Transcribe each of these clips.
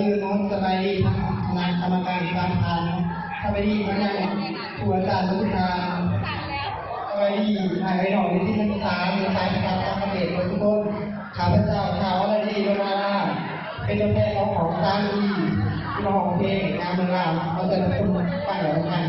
อื่นน้องสบายดีทางคณะกรรมการบางพานสบายดีมาอย่างผู้อาจารย์ทุกทางสบายดีนายหน่อยที่นักศึกษาในสายการต่างประเทศทุกคนข้าพเจ้าชาวอะไรดีเวลาเป็นตัวแทนของสร้างดีที่มาของเพลงงานเมืองลาวเราจะเป็นคนฟังแล้วกัน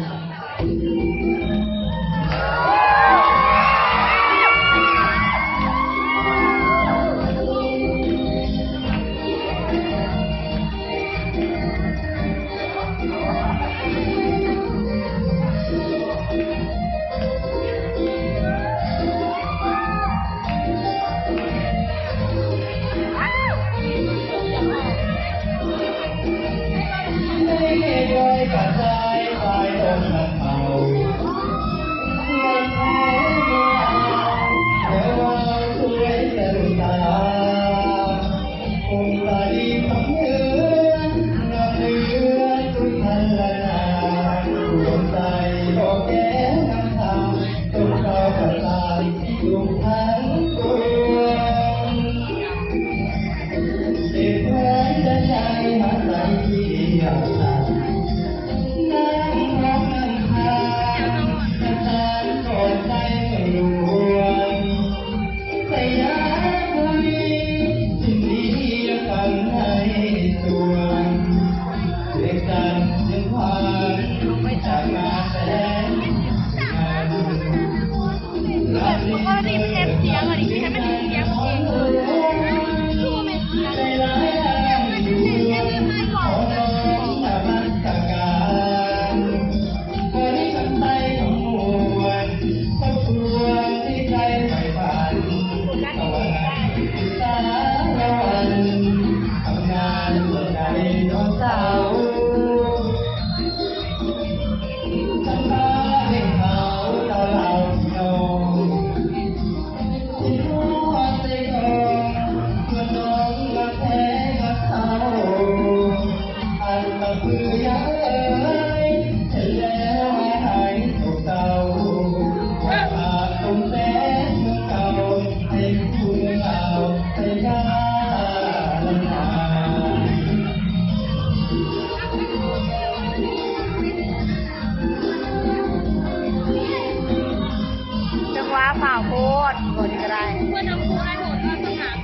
ฝ่าโคตรโคตรก็ได้เพื่อนน้องครูได้โหดมากสนาม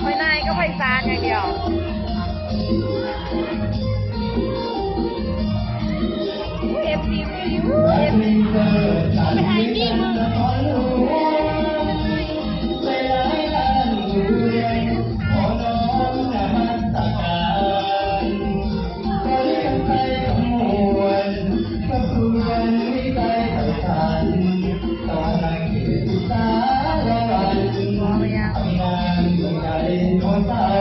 ไม่นายก็ไฟซานอย่างเดียวเอฟซีวิวเอฟซีไปไทยนี่มึงBye.